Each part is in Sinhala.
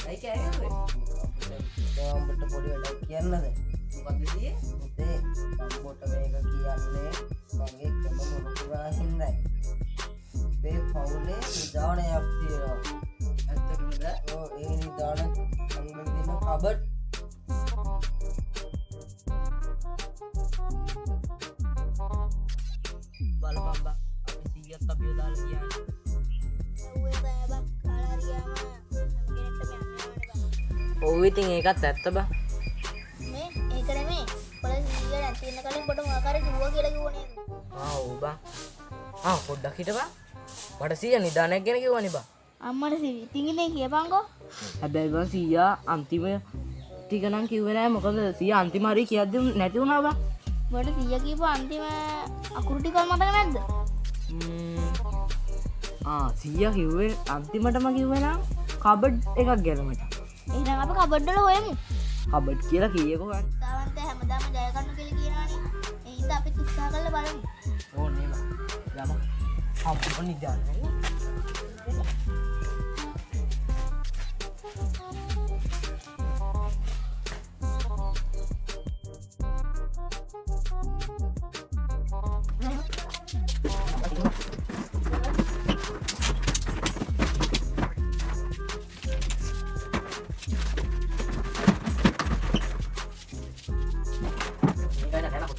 ඇයි කෑගහුවේ? උඹට පොඩි වැඩක් කියන්නද? මොකද්ද කියේ? පුතේ උඹට මේක කියන්නේ මගේ ක්‍රම මොනකුරා හින්දායි. මේ පවුලේ නිදානයක් තියෙනවා. ඇත්තටද? ඔව් ඒ නිදාන අංගෙන් දෙන කබඩ් බලපන් බා. අපි 100ක් අපිව දාලා කියන්නේ. ඔව් ඉතින් ඒකත් ඇත්ත බා. මේ ඒක නෙමෙයි. පොළ 100 නැති වෙන කලින් පොඩ මොකාරේ කිව්වා කියලා කිව්ව නේද? ඔව් බා. පොඩ්ඩක් හිටපන්. මට 100 නිදානයක් ගැන කිව්වනේ බා. අම්මට සිවි. ඉතින් ඉතින් කියපන්කෝ. හැබැයි බා 100 අන්තිම ටික නම් කිව්වේ නෑ මොකද 100 අන්තිම හරිය කියද්දි නැති වුණා බා. මට 100 කියපු අන්තිම අකුරු ටික මතක නැද්ද? 100 කිව්වේ අන්තිමටම කිව්වේ නම් කබඩ් එකක් ගැන මට. එහෙනම් අපි කබඩ් වල හොයමු. කබඩ් කියලා කීයකෝ ගන්න. තාවන්ත හැමදාම ජය ගන්න කියලා කියනවනේ. ඒ හින්දා අපි උත්සාහ කරලා බලමු. ඕනේ බා. යමු. අපු නිදාන.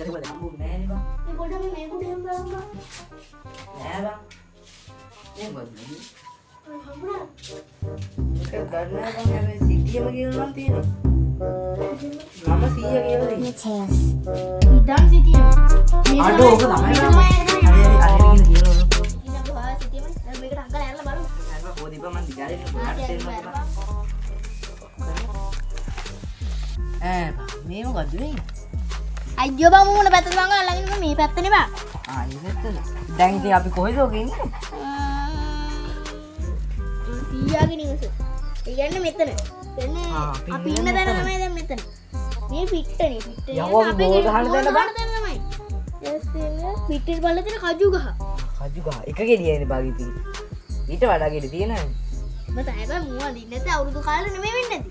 මේ පොඩම මේ කුඩේම බලන්න. නෑ බා. මේ මොකද? හම්බුණා. ඒක ගන්න බං හැබැයි සිටියම කියලා නම් තියෙනවා. මම 100 කියලා දෙන්නේ. ඉදන් සිටියම. අඩ ඕක තමයි. හරි කියලා කියලා. ඉන්න බා සිටියම. දැන් මේකට අංකල ඇරලා බලමු. නෑ බා පොඩි බා මන් දිගාරින් මේ මොකද්ද මේ? අයියෝ බා මොන පැත්තද මං අල්ලගෙන මේ පැත්තනේ බා. ඒ පැත්තද? දැන් ඉතින් අපි කොහෙද ඔක ඉන්නේ? 100 ගේ නිවස. ඒ කියන්නේ මෙතන. එන්නේ අපි ඉන්න තැන තමයි දැන් මෙතන. මේ පිට්ටනේ පිට්ටනේ. යවෝ අපි බෝල් ගහන්න දෙන්න බා. තමයි. පිට්ටේ බලලා තියෙන කජු ගහ. කජු ගහ. එක ගෙඩියනේ බාගි තියෙන්නේ. ඊට වඩා ගෙඩි තියෙනවනේ. මම තමයි බා මුව අඳින්න නැත්නම් අවුරුදු කාලේ නෙමෙයි වෙන්නේ නැති.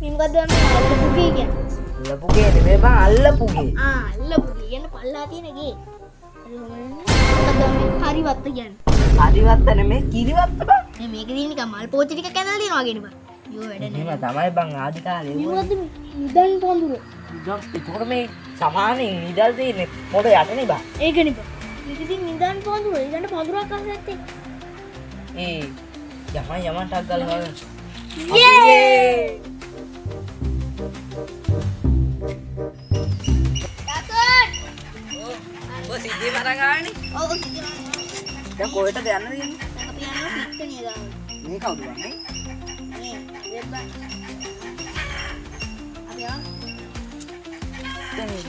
මේ මොකද්ද මේ අල්ලපුගේ කියන්නේ? අල්ලපුගේ නෙමෙයි බං අල්ලපුගේ. අල්ලපුගේ කියන්නේ පල්ලා තියෙන ගේ. හරිවත්ත කියන්නේ. හරිවත්ත නෙමෙයි කිරිවත්ත බං. මේ මේක තියෙන නිකන් මල් පෝච්චි ටිකක් ඇඳලා තියෙනවා වගේ නේ බා. යෝ වැඩ එහෙම තමයි බං ආදි කාලේ. මොකද්ද නිදන් පඳුර? ඒකට මේ සමානෙන් නිදල් තියෙන්නේ මොකද යටනේ බං. ඒකනේ බා. මේක ඉතින් නිදන් පඳුර. ඊළඟ පඳුරක් අහස ඇත්තේ. ඒ යමන් ටක් ගාලා බලන්න. යේ! ඔය සිද්ධි මරන් ආවනේ. ඔව් සිද්ධි. දැන් කොහෙටද යන්න තියෙන්නේ? අපි යනවා පිට්ටනිය ගාව. මේ කවුද වන්නේ? මේ වෙබ්බා. අපි යනවා. දැන් ඒක.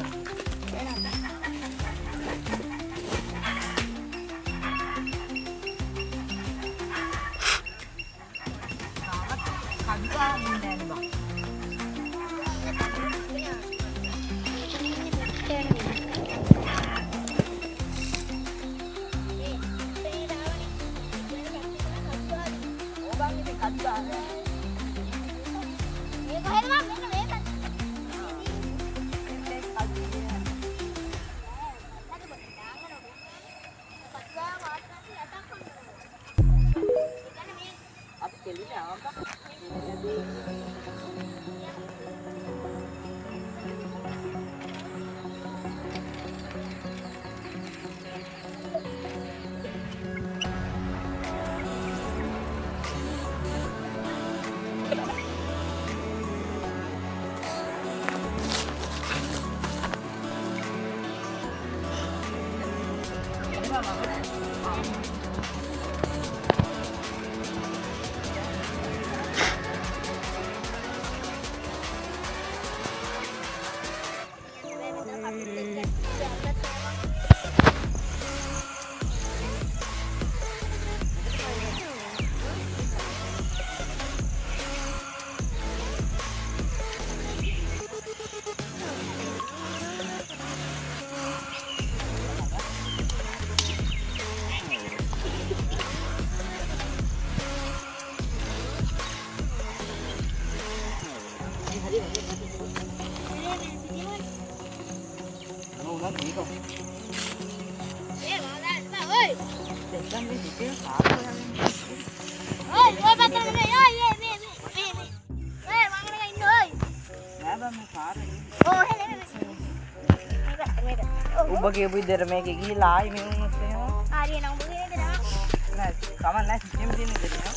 බං මේක. ඒ මාදා ඔය දැන් මේ හිතේ කාර්යය යන්නේ. ඔය පැත්තට මේ මේ ඒ මංගලක ඉන්න ඔය නෑ බං මේ කාර්යය. ඕ මේක ඔබ කියපු විදිහට මේකේ ගිහිලා ආයි මේ වුණොත් එහෙම ආරිය නම් ඔබ කියන දේ නෑ කමක් නෑ සිස්ටම් තියෙන විදිහට නේ.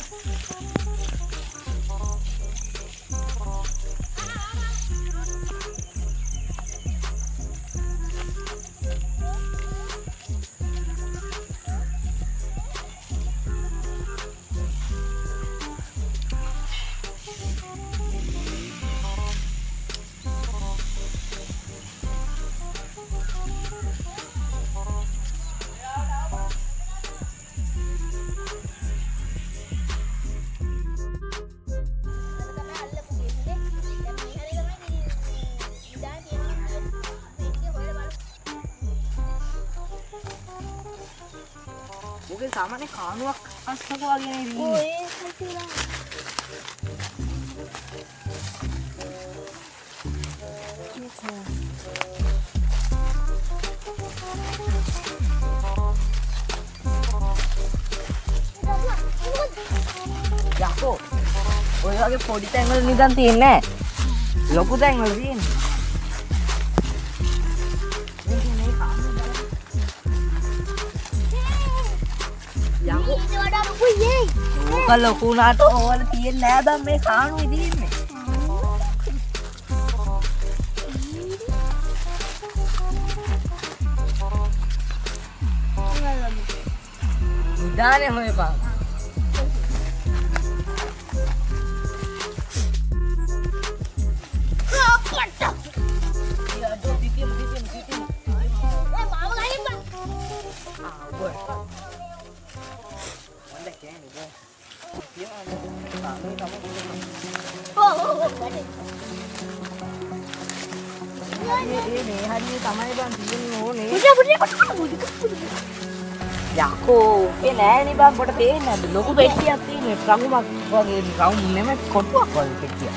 ඔගේ සාමාන්‍ය කානුවක් අස්සක වගේ නේ ඉන්නේ. ඔය හයිතුලා යකෝ ඔය වගේ පොඩි තැන් වල නිකන් තියෙන්නේ නෑ. ලොකු තැන් වල තියෙන්නේ. යකෝ ඊට වඩා ලොකුයි ඒ ඕක ලොකු උනාට ඕවල තියෙන්නේ නෑ බං මේ කානුවේ තියෙන්නේ. නිදානේ හොයපන්. යකෝ ඒ නෑනේ බං කොට පේන්නේ නැද්ද ලොකු පෙට්ටියක් තියෙන්නේ රඟුමක් වගේ රඟු නෙමෙයි කොටුවක් වගේ පෙට්ටියක්.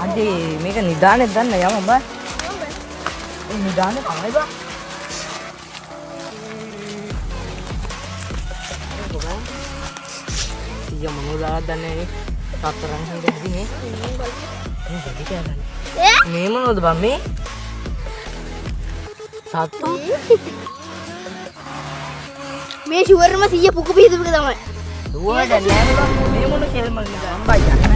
අඩේ මේක නිදානේ දන්න යම බං. ඒ නිදානේ තමයි බං. Iya mengular dan ini tataran sampai sini. Ini jadi kan? Ini mana udah bami? Satu. මේ ෂුවර්ම 100 පුක පිහිටුක තමයි. Dua dan yang ini mana kelman kita ambil ya.